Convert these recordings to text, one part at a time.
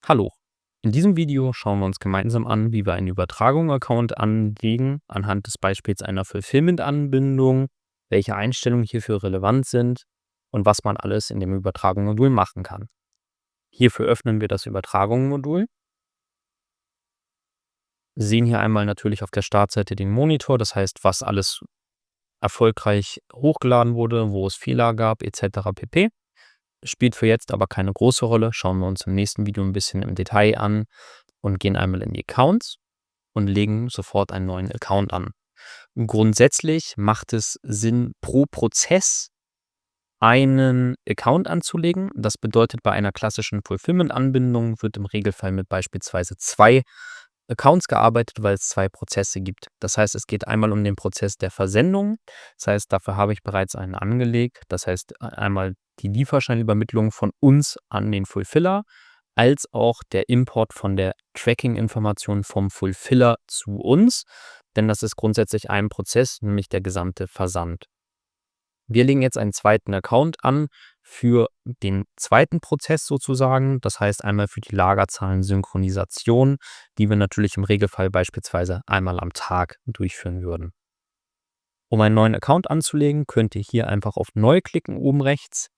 Hallo. In diesem Video schauen wir uns gemeinsam an, wie wir einen Übertragung-Account anlegen, anhand des Beispiels einer Fulfillment-Anbindung, welche Einstellungen hierfür relevant sind und was man alles in dem Übertragung-Modul machen kann. Hierfür öffnen wir das Übertragung-Modul, sehen hier einmal natürlich auf der Startseite den Monitor, das heißt, was alles erfolgreich hochgeladen wurde, wo es Fehler gab, etc. pp. Spielt für jetzt aber keine große Rolle. Schauen wir uns im nächsten Video ein bisschen im Detail an und gehen einmal in die Accounts und legen sofort einen neuen Account an. Grundsätzlich macht es Sinn, pro Prozess einen Account anzulegen. Das bedeutet, bei einer klassischen Fulfillment-Anbindung wird im Regelfall mit beispielsweise 2 Accounts gearbeitet, weil es 2 Prozesse gibt. Das heißt, es geht einmal um den Prozess der Versendung. Das heißt, dafür habe ich bereits einen angelegt. Das heißt, einmal die Lieferscheinübermittlung von uns an den Fulfiller, als auch der Import von der Tracking-Information vom Fulfiller zu uns, denn das ist grundsätzlich ein Prozess, nämlich der gesamte Versand. Wir legen jetzt einen zweiten Account an für den zweiten Prozess sozusagen. Das heißt einmal für die Lagerzahlen-Synchronisation, die wir natürlich im Regelfall beispielsweise einmal am Tag durchführen würden. Um einen neuen Account anzulegen, könnt ihr hier einfach auf Neu klicken oben rechts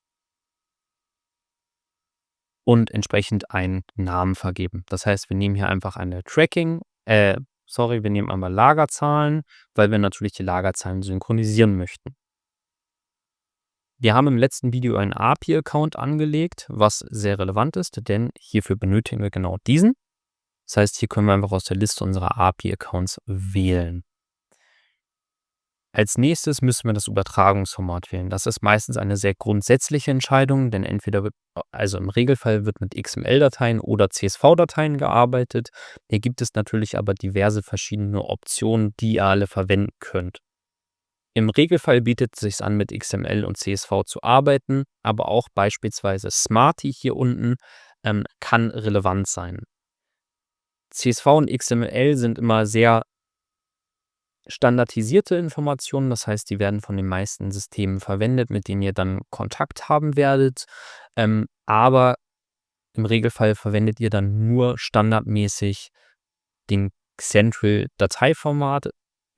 und entsprechend einen Namen vergeben. Das heißt, wir nehmen hier einfach eine wir nehmen einmal Lagerzahlen, weil wir natürlich die Lagerzahlen synchronisieren möchten. Wir haben im letzten Video einen API-Account angelegt, was sehr relevant ist, denn hierfür benötigen wir genau diesen. Das heißt, hier können wir einfach aus der Liste unserer API-Accounts wählen. Als nächstes müssen wir das Übertragungsformat wählen. Das ist meistens eine sehr grundsätzliche Entscheidung, denn im Regelfall wird mit XML-Dateien oder CSV-Dateien gearbeitet. Hier gibt es natürlich aber diverse verschiedene Optionen, die ihr alle verwenden könnt. Im Regelfall bietet es sich an, mit XML und CSV zu arbeiten, aber auch beispielsweise Smarty hier unten kann relevant sein. CSV und XML sind immer sehr standardisierte Informationen, das heißt, die werden von den meisten Systemen verwendet, mit denen ihr dann Kontakt haben werdet, aber im Regelfall verwendet ihr dann nur standardmäßig den Central-Dateiformat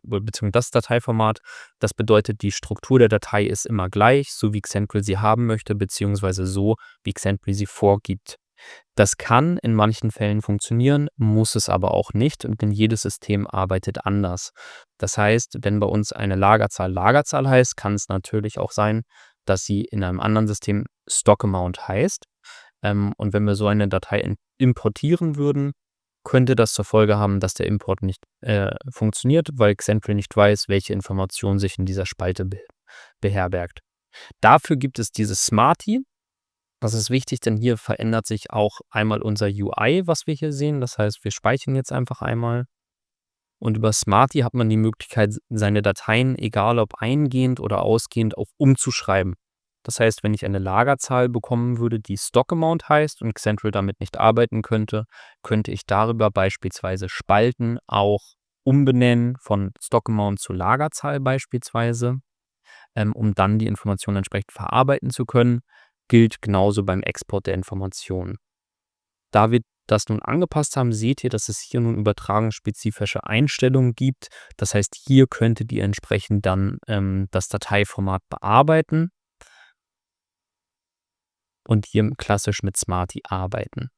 beziehungsweise das Dateiformat. Das bedeutet, die Struktur der Datei ist immer gleich, so wie Xentral sie haben möchte, beziehungsweise so, wie Xentral sie vorgibt. Das kann in manchen Fällen funktionieren, muss es aber auch nicht, denn jedes System arbeitet anders. Das heißt, wenn bei uns eine Lagerzahl Lagerzahl heißt, kann es natürlich auch sein, dass sie in einem anderen System Stock-Amount heißt. Und wenn wir so eine Datei importieren würden, könnte das zur Folge haben, dass der Import nicht funktioniert, weil Xentral nicht weiß, welche Information sich in dieser Spalte beherbergt. Dafür gibt es dieses Smarty. Das ist wichtig, denn hier verändert sich auch einmal unser UI, was wir hier sehen. Das heißt, wir speichern jetzt einfach einmal. Und über Smarty hat man die Möglichkeit, seine Dateien, egal ob eingehend oder ausgehend, auch umzuschreiben. Das heißt, wenn ich eine Lagerzahl bekommen würde, die Stock-Amount heißt und Xentral damit nicht arbeiten könnte, könnte ich darüber beispielsweise Spalten auch umbenennen von Stock-Amount zu Lagerzahl beispielsweise, um dann die Information entsprechend verarbeiten zu können. Gilt genauso beim Export der Informationen. Da wir das nun angepasst haben, seht ihr, dass es hier nun übertragungsspezifische Einstellungen gibt. Das heißt, hier könntet ihr entsprechend dann das Dateiformat bearbeiten und hier klassisch mit Smarty arbeiten.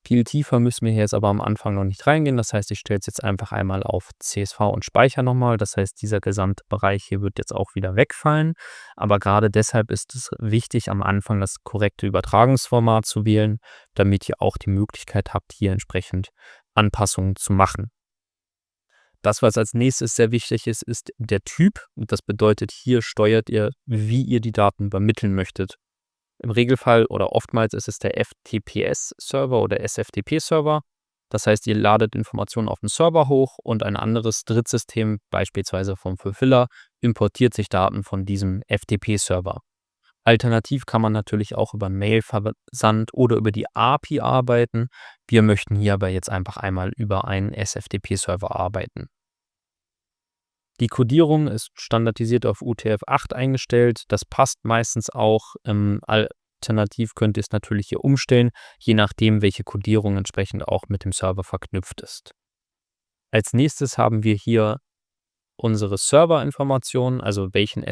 Viel tiefer müssen wir hier jetzt aber am Anfang noch nicht reingehen. Das heißt, ich stelle es jetzt einfach einmal auf CSV und speichere nochmal. Das heißt, dieser gesamte Bereich hier wird jetzt auch wieder wegfallen. Aber gerade deshalb ist es wichtig, am Anfang das korrekte Übertragungsformat zu wählen, damit ihr auch die Möglichkeit habt, hier entsprechend Anpassungen zu machen. Das, was als nächstes sehr wichtig ist, ist der Typ. Und das bedeutet, hier steuert ihr, wie ihr die Daten übermitteln möchtet. Im Regelfall oder oftmals ist es der FTPS-Server oder SFTP-Server. Das heißt, ihr ladet Informationen auf den Server hoch und ein anderes Drittsystem, beispielsweise vom Fulfiller, importiert sich Daten von diesem FTP-Server. Alternativ kann man natürlich auch über Mailversand oder über die API arbeiten. Wir möchten hier aber jetzt einfach einmal über einen SFTP-Server arbeiten. Die Codierung ist standardisiert auf UTF-8 eingestellt. Das passt meistens auch Alternativ könnt ihr es natürlich hier umstellen, je nachdem, welche Codierung entsprechend auch mit dem Server verknüpft ist. Als nächstes haben wir hier unsere Serverinformationen, also welchen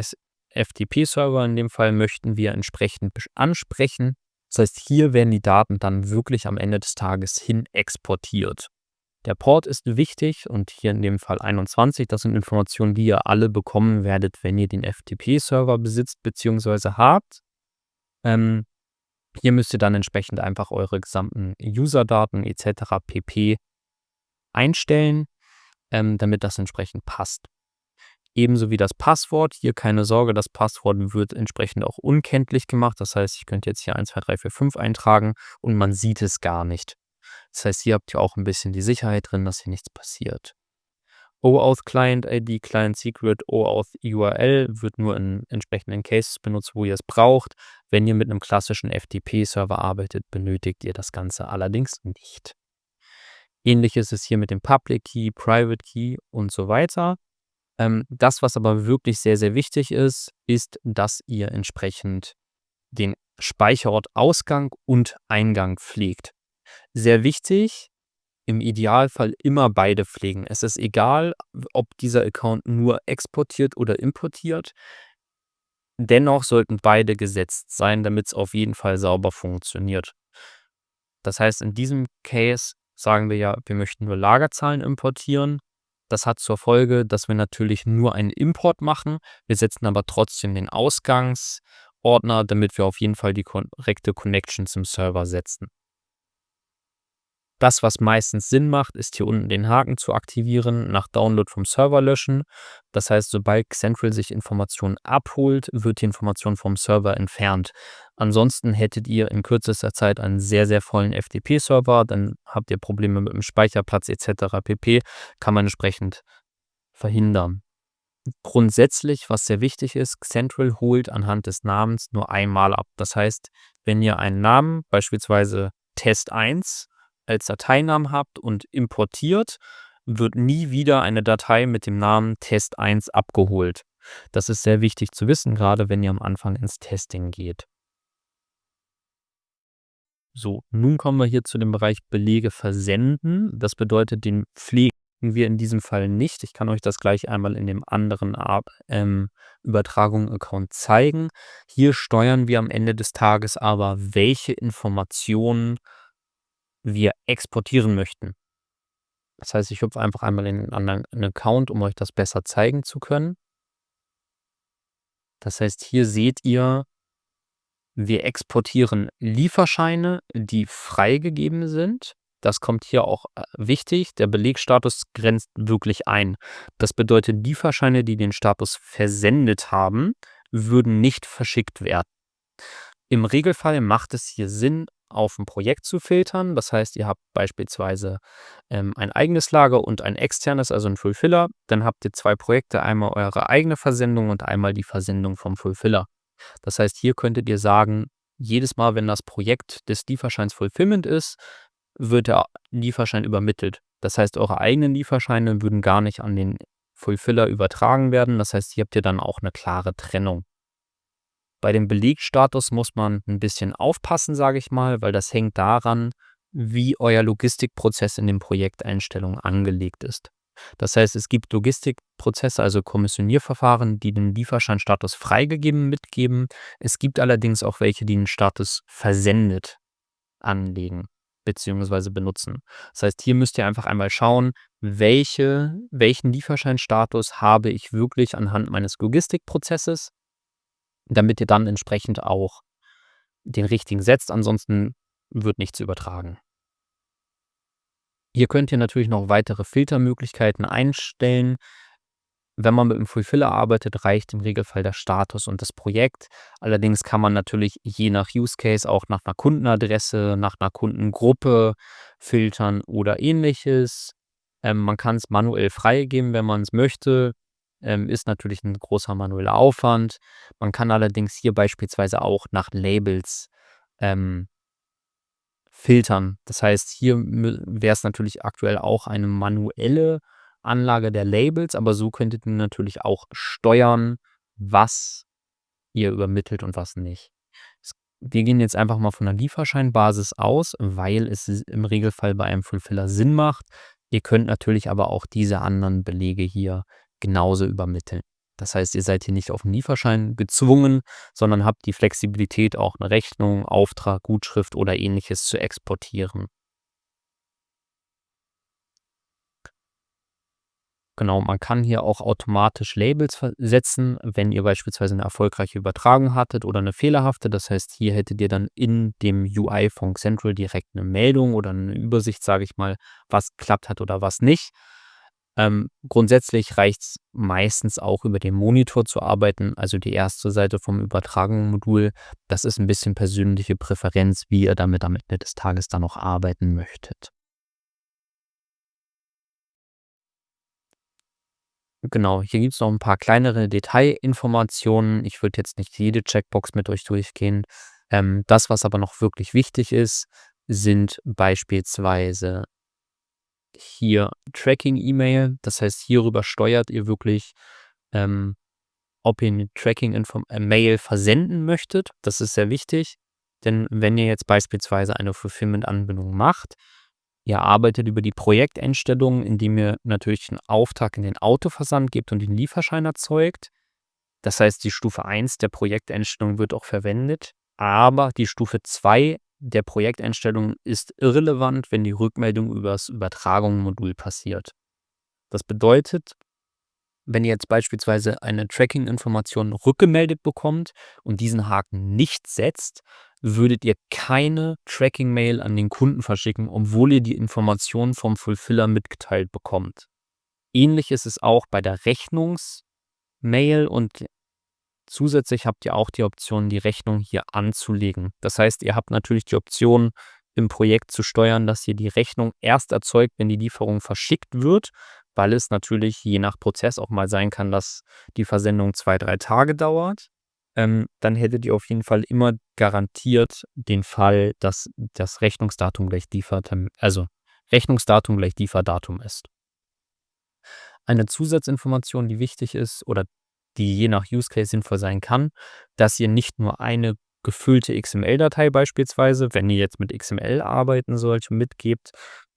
FTP-Server in dem Fall möchten wir entsprechend ansprechen. Das heißt, hier werden die Daten dann wirklich am Ende des Tages hin exportiert. Der Port ist wichtig und hier in dem Fall 21. Das sind Informationen, die ihr alle bekommen werdet, wenn ihr den FTP-Server besitzt bzw. habt. Hier müsst ihr dann entsprechend einfach eure gesamten User-Daten etc. pp. Einstellen, damit das entsprechend passt. Ebenso wie das Passwort. Hier keine Sorge, das Passwort wird entsprechend auch unkenntlich gemacht. Das heißt, ich könnte jetzt hier 1, 2, 3, 4, 5 eintragen und man sieht es gar nicht. Das heißt, hier habt ihr auch ein bisschen die Sicherheit drin, dass hier nichts passiert. OAuth Client ID, Client Secret, OAuth URL wird nur in entsprechenden Cases benutzt, wo ihr es braucht. Wenn ihr mit einem klassischen FTP-Server arbeitet, benötigt ihr das Ganze allerdings nicht. Ähnlich ist es hier mit dem Public Key, Private Key und so weiter. Das, was aber wirklich sehr, sehr wichtig ist, ist, dass ihr entsprechend den Speicherort Ausgang und Eingang pflegt. Sehr wichtig, im Idealfall immer beide pflegen. Es ist egal, ob dieser Account nur exportiert oder importiert. Dennoch sollten beide gesetzt sein, damit es auf jeden Fall sauber funktioniert. Das heißt, in diesem Case sagen wir ja, wir möchten nur Lagerzahlen importieren. Das hat zur Folge, dass wir natürlich nur einen Import machen. Wir setzen aber trotzdem den Ausgangsordner, damit wir auf jeden Fall die korrekte Connection zum Server setzen. Das, was meistens Sinn macht, ist hier unten den Haken zu aktivieren, nach Download vom Server löschen. Das heißt, sobald Xentral sich Informationen abholt, wird die Information vom Server entfernt. Ansonsten hättet ihr in kürzester Zeit einen sehr, sehr vollen FTP-Server, dann habt ihr Probleme mit dem Speicherplatz etc. pp. Kann man entsprechend verhindern. Grundsätzlich, was sehr wichtig ist, Xentral holt anhand des Namens nur einmal ab. Das heißt, wenn ihr einen Namen, beispielsweise Test1, als Dateinamen habt und importiert, wird nie wieder eine Datei mit dem Namen Test1 abgeholt. Das ist sehr wichtig zu wissen, gerade wenn ihr am Anfang ins Testing geht. So, nun kommen wir hier zu dem Bereich Belege versenden. Das bedeutet, den pflegen wir in diesem Fall nicht. Ich kann euch das gleich einmal in dem anderen Übertragung-Account zeigen. Hier steuern wir am Ende des Tages aber, welche Informationen wir exportieren möchten. Das heißt, ich hüpfe einfach einmal in den anderen Account, um euch das besser zeigen zu können. Das heißt, hier seht ihr, wir exportieren Lieferscheine, die freigegeben sind. Das kommt hier auch wichtig. Der Belegstatus grenzt wirklich ein. Das bedeutet, Lieferscheine, die den Status versendet haben, würden nicht verschickt werden. Im Regelfall macht es hier Sinn, auf ein Projekt zu filtern. Das heißt, ihr habt beispielsweise ein eigenes Lager und ein externes, also ein Fulfiller. Dann habt ihr 2 Projekte, einmal eure eigene Versendung und einmal die Versendung vom Fulfiller. Das heißt, hier könntet ihr sagen, jedes Mal, wenn das Projekt des Lieferscheins Fulfillment ist, wird der Lieferschein übermittelt. Das heißt, eure eigenen Lieferscheine würden gar nicht an den Fulfiller übertragen werden. Das heißt, hier habt ihr dann auch eine klare Trennung. Bei dem Belegstatus muss man ein bisschen aufpassen, sage ich mal, weil das hängt daran, wie euer Logistikprozess in den Projekteinstellungen angelegt ist. Das heißt, es gibt Logistikprozesse, also Kommissionierverfahren, die den Lieferscheinstatus freigegeben mitgeben. Es gibt allerdings auch welche, die den Status versendet anlegen bzw. benutzen. Das heißt, hier müsst ihr einfach einmal schauen, welchen Lieferscheinstatus habe ich wirklich anhand meines Logistikprozesses, damit ihr dann entsprechend auch den richtigen setzt, ansonsten wird nichts übertragen. Hier könnt ihr natürlich noch weitere Filtermöglichkeiten einstellen. Wenn man mit dem Fulfiller arbeitet, reicht im Regelfall der Status und das Projekt. Allerdings kann man natürlich je nach Use Case auch nach einer Kundenadresse, nach einer Kundengruppe filtern oder Ähnliches. Man kann es manuell freigeben, wenn man es möchte. Ist natürlich ein großer manueller Aufwand. Man kann allerdings hier beispielsweise auch nach Labels filtern. Das heißt, hier wäre es natürlich aktuell auch eine manuelle Anlage der Labels, aber so könntet ihr natürlich auch steuern, was ihr übermittelt und was nicht. Wir gehen jetzt einfach mal von 'ner Lieferscheinbasis aus, weil es im Regelfall bei einem Fulfiller Sinn macht. Ihr könnt natürlich aber auch diese anderen Belege hier genauso übermitteln. Das heißt, ihr seid hier nicht auf 'n Lieferschein gezwungen, sondern habt die Flexibilität, auch 'ne Rechnung, Auftrag, Gutschrift oder Ähnliches zu exportieren. Genau, man kann hier auch automatisch Labels setzen, wenn ihr beispielsweise eine erfolgreiche Übertragung hattet oder eine fehlerhafte. Das heißt, hier hättet ihr dann in dem UI von Central direkt eine Meldung oder eine Übersicht, sage ich mal, was geklappt hat oder was nicht. Grundsätzlich reicht es meistens auch, über den Monitor zu arbeiten, also die erste Seite vom Übertragungsmodul. Das ist ein bisschen persönliche Präferenz, wie ihr damit am Ende des Tages dann noch arbeiten möchtet. Genau, hier gibt's noch ein paar kleinere Detailinformationen. Ich würde jetzt nicht jede Checkbox mit euch durchgehen. Das, was aber noch wirklich wichtig ist, sind beispielsweise hier Tracking-E-Mail. Das heißt, hierüber steuert ihr wirklich, ähm, ob ihr 'ne Mail versenden möchtet. Das ist sehr wichtig, denn wenn ihr jetzt beispielsweise eine Fulfillment-Anbindung macht, ihr arbeitet über die Projekteinstellungen, indem ihr natürlich 'n Auftrag in den Autoversand gebt und den Lieferschein erzeugt. Das heißt, die Stufe 1 der Projekteinstellung wird auch verwendet, aber die Stufe 2 der Projekteinstellung ist irrelevant, wenn die Rückmeldung übers Übertragungsmodul passiert. Das bedeutet, wenn ihr jetzt beispielsweise eine Tracking-Information rückgemeldet bekommt und diesen Haken nicht setzt, würdet ihr keine Tracking-Mail an den Kunden verschicken, obwohl ihr die Informationen vom Fulfiller mitgeteilt bekommt. Ähnlich ist es auch bei der Rechnungsmail und zusätzlich habt ihr auch die Option, die Rechnung hier anzulegen. Das heißt, ihr habt natürlich die Option, im Projekt zu steuern, dass ihr die Rechnung erst erzeugt, wenn die Lieferung verschickt wird, weil es natürlich je nach Prozess auch mal sein kann, dass die Versendung 2, 3 Tage dauert. Dann hättet ihr auf jeden Fall immer garantiert den Fall, dass das Rechnungsdatum gleich Lieferdatum ist. Eine Zusatzinformation, die wichtig ist oder die je nach Use Case sinnvoll sein kann, dass ihr nicht nur eine gefüllte XML-Datei beispielsweise, wenn ihr jetzt mit XML arbeiten sollt, mitgebt.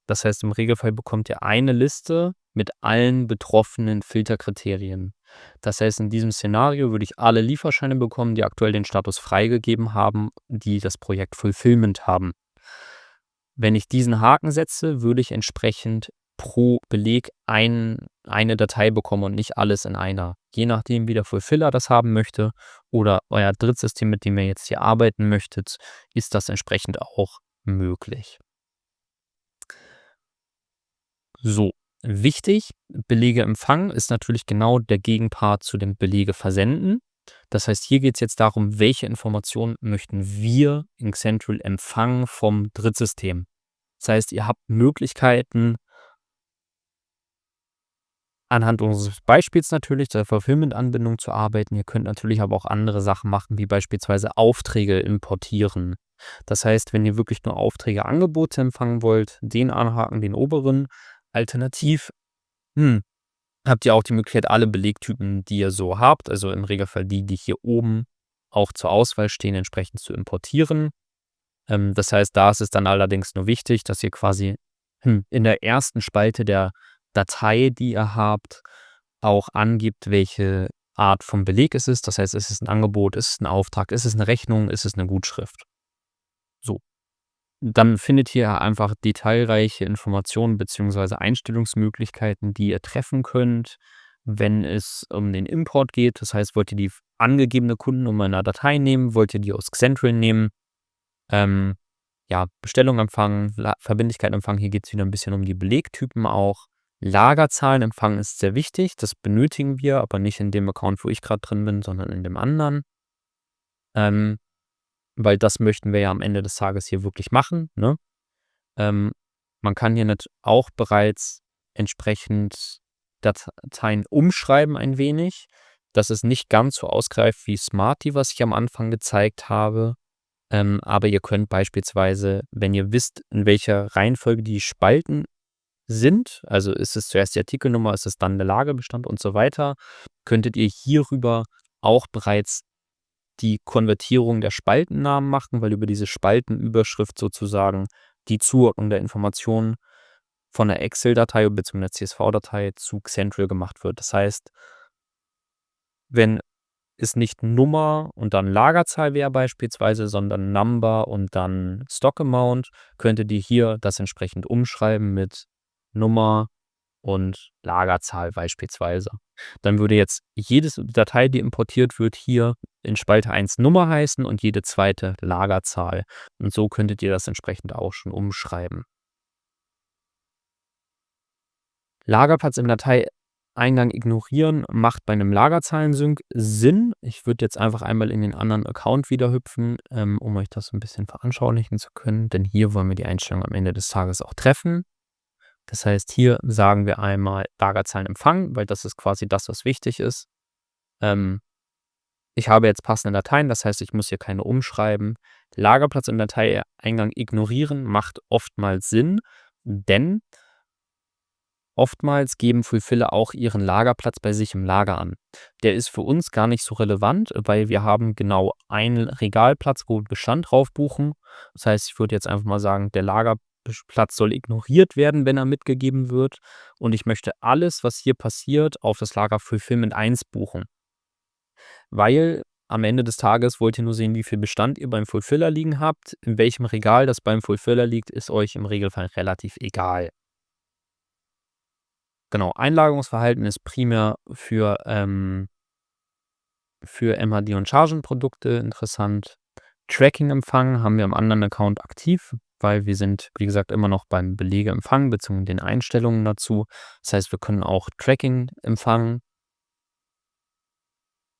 Das heißt, im Regelfall bekommt ihr eine Liste mit allen betroffenen Filterkriterien. Das heißt, in diesem Szenario würde ich alle Lieferscheine bekommen, die aktuell den Status freigegeben haben, die das Projekt Fulfillment haben. Wenn ich diesen Haken setze, würde ich entsprechend pro Beleg eine Datei bekommen und nicht alles in einer. Je nachdem, wie der Fulfiller das haben möchte oder euer Drittsystem, mit dem ihr jetzt hier arbeiten möchtet, ist das entsprechend auch möglich. So, wichtig, Belege empfangen ist natürlich genau der Gegenpart zu dem Belege versenden. Das heißt, hier geht es jetzt darum, welche Informationen möchten wir in Xentral empfangen vom Drittsystem. Das heißt, ihr habt Möglichkeiten, anhand unseres Beispiels natürlich, der Fulfillment-Anbindung zu arbeiten. Ihr könnt natürlich aber auch andere Sachen machen, wie beispielsweise Aufträge importieren. Das heißt, wenn ihr wirklich nur Aufträge, Angebote empfangen wollt, den anhaken, den oberen. Alternativ hm, habt ihr auch die Möglichkeit, alle Belegtypen, die ihr so habt, also im Regelfall die, die hier oben auch zur Auswahl stehen, entsprechend zu importieren. Das heißt, da ist es dann allerdings nur wichtig, dass ihr quasi in der ersten Spalte der Datei, die ihr habt, auch angibt, welche Art von Beleg es ist. Das heißt, ist es ein Angebot, ist es ein Auftrag, ist es eine Rechnung, ist es eine Gutschrift? So, dann findet ihr einfach detailreiche Informationen beziehungsweise Einstellungsmöglichkeiten, die ihr treffen könnt, wenn es um den Import geht. Das heißt, wollt ihr die angegebene Kundennummer in 'ner Datei nehmen? Wollt ihr die aus Xentral nehmen? Ähm, ja, Bestellung empfangen, Verbindlichkeit empfangen. Hier geht es wieder ein bisschen um die Belegtypen auch. Lagerzahlen empfangen ist sehr wichtig. Das benötigen wir, aber nicht in dem Account, wo ich gerade drin bin, sondern in dem anderen. Ähm, weil das möchten wir ja am Ende des Tages hier wirklich machen, ne? Ähm, man kann hier auch bereits entsprechend Dateien umschreiben ein wenig, dass es nicht ganz so ausgreift wie Smarty, was ich am Anfang gezeigt habe. Aber ihr könnt beispielsweise, wenn ihr wisst, in welcher Reihenfolge die Spalten sind, also ist es zuerst die Artikelnummer, ist es dann der Lagerbestand und so weiter, könntet ihr hierüber auch bereits die Konvertierung der Spaltennamen machen, weil über diese Spaltenüberschrift sozusagen die Zuordnung der Informationen von der Excel-Datei bzw. der CSV-Datei zu Xentral gemacht wird. Das heißt, wenn es nicht Nummer und dann Lagerzahl wäre beispielsweise, sondern Number und dann Stock Amount, könntet ihr hier das entsprechend umschreiben mit Nummer und Lagerzahl beispielsweise. Dann würde jetzt jede Datei, die importiert wird, hier in Spalte 1 Nummer heißen und jede zweite Lagerzahl. Und so könntet ihr das entsprechend auch schon umschreiben. Lagerplatz im Dateieingang ignorieren macht bei einem Lagerzahlen-Sync Sinn. Ich würde jetzt einfach einmal in den anderen Account wieder hüpfen, um euch das ein bisschen veranschaulichen zu können, denn hier wollen wir die Einstellung am Ende des Tages auch treffen. Das heißt, hier sagen wir einmal Lagerzahlen empfangen, weil das ist quasi das, was wichtig ist. Ich habe jetzt passende Dateien, das heißt, ich muss hier keine umschreiben. Lagerplatz im Dateieingang ignorieren macht oftmals Sinn, denn oftmals geben Fulfiller auch ihren Lagerplatz bei sich im Lager an. Der ist für uns gar nicht so relevant, weil wir haben genau einen Regalplatz, wo wir Bestand drauf buchen. Das heißt, ich würde jetzt einfach mal sagen, der Lagerplatz soll ignoriert werden, wenn er mitgegeben wird. Und ich möchte alles, was hier passiert, auf das Lager Fulfillment 1 buchen. Weil am Ende des Tages wollt ihr nur sehen, wie viel Bestand ihr beim Fulfiller liegen habt. In welchem Regal das beim Fulfiller liegt, ist euch im Regelfall relativ egal. Genau, Einlagerungsverhalten ist primär für MHD und Chargenprodukte interessant. Tracking-Empfang haben wir im anderen Account aktiv, weil wir sind, wie gesagt, immer noch beim Belegeempfang bzw. den Einstellungen dazu. Das heißt, wir können auch Tracking empfangen.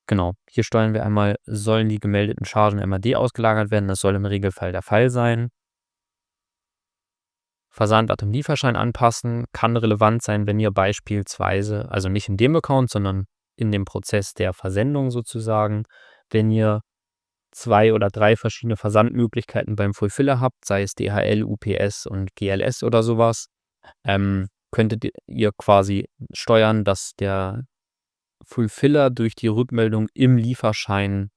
Genau, hier steuern wir einmal, sollen die gemeldeten Chargen MHD ausgelagert werden? Das soll im Regelfall der Fall sein. Versanddatum Lieferschein anpassen kann relevant sein, wenn ihr beispielsweise, also nicht in dem Account, sondern in dem Prozess der Versendung sozusagen, wenn ihr 2 oder 3 verschiedene Versandmöglichkeiten beim Fulfiller habt, sei es DHL, UPS und GLS oder sowas, könntet ihr quasi steuern, dass der Fulfiller durch die Rückmeldung im Lieferschein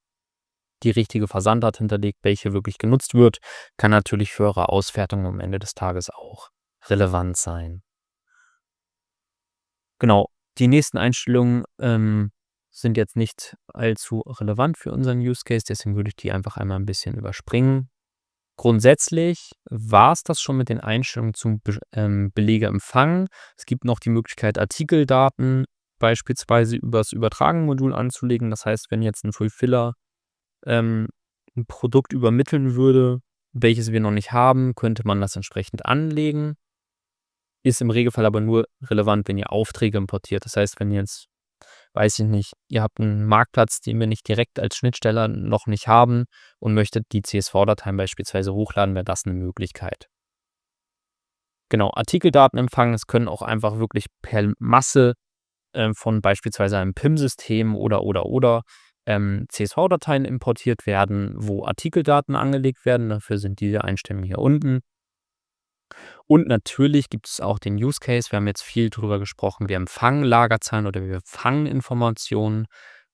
die richtige Versandart hinterlegt, welche wirklich genutzt wird, kann natürlich für eure Auswertung am Ende des Tages auch relevant sein. Genau, die nächsten Einstellungen sind jetzt nicht allzu relevant für unseren Use Case, deswegen würde ich die einfach einmal ein bisschen überspringen. Grundsätzlich war es das schon mit den Einstellungen zum Belegeempfang. Es gibt noch die Möglichkeit, Artikeldaten beispielsweise übers Übertragen-Modul anzulegen. Das heißt, wenn jetzt ein Fulfiller ein Produkt übermitteln würde, welches wir noch nicht haben, könnte man das entsprechend anlegen. Ist im Regelfall aber nur relevant, wenn ihr Aufträge importiert. Das heißt, wenn ihr jetzt, weiß ich nicht, ihr habt einen Marktplatz, den wir nicht direkt als Schnittstelle noch nicht haben und möchtet die CSV-Dateien beispielsweise hochladen, wäre das eine Möglichkeit. Genau, Artikeldaten empfangen, es können auch einfach wirklich per Masse von beispielsweise einem PIM-System oder CSV-Dateien importiert werden, wo Artikeldaten angelegt werden. Dafür sind diese Einstellungen hier unten. Und natürlich gibt es auch den Use Case. Wir haben jetzt viel drüber gesprochen. Wir empfangen Lagerzahlen oder wir empfangen Informationen.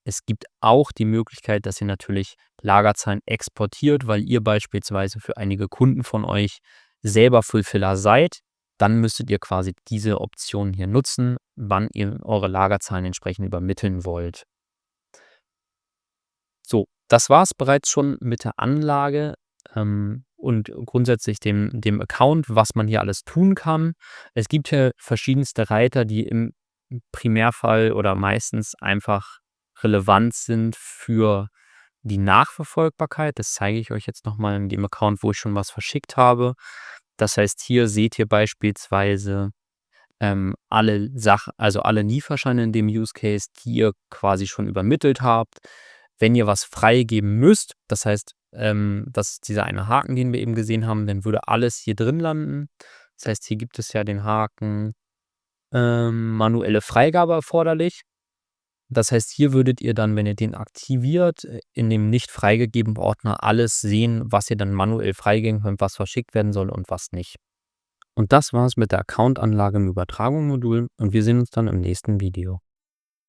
Es gibt auch die Möglichkeit, dass ihr natürlich Lagerzahlen exportiert, weil ihr beispielsweise für einige Kunden von euch selber Fulfiller seid. Dann müsstet ihr quasi diese Option hier nutzen, wann ihr eure Lagerzahlen entsprechend übermitteln wollt. So, das war es bereits schon mit der Anlage und grundsätzlich dem Account, was man hier alles tun kann. Es gibt hier verschiedenste Reiter, die im Primärfall oder meistens einfach relevant sind für die Nachverfolgbarkeit. Das zeige ich euch jetzt nochmal in dem Account, wo ich schon was verschickt habe. Das heißt, hier seht ihr beispielsweise alle Lieferscheine in dem Use Case, die ihr quasi schon übermittelt habt. Wenn ihr was freigeben müsst, das heißt, das ist dieser eine Haken, den wir eben gesehen haben, dann würde alles hier drin landen. Das heißt, hier gibt es ja den Haken manuelle Freigabe erforderlich. Das heißt, hier würdet ihr dann, wenn ihr den aktiviert, in dem nicht freigegebenen Ordner alles sehen, was ihr dann manuell freigeben könnt, was verschickt werden soll und was nicht. Und das war's mit der Accountanlage im Übertragungsmodul und wir sehen uns dann im nächsten Video.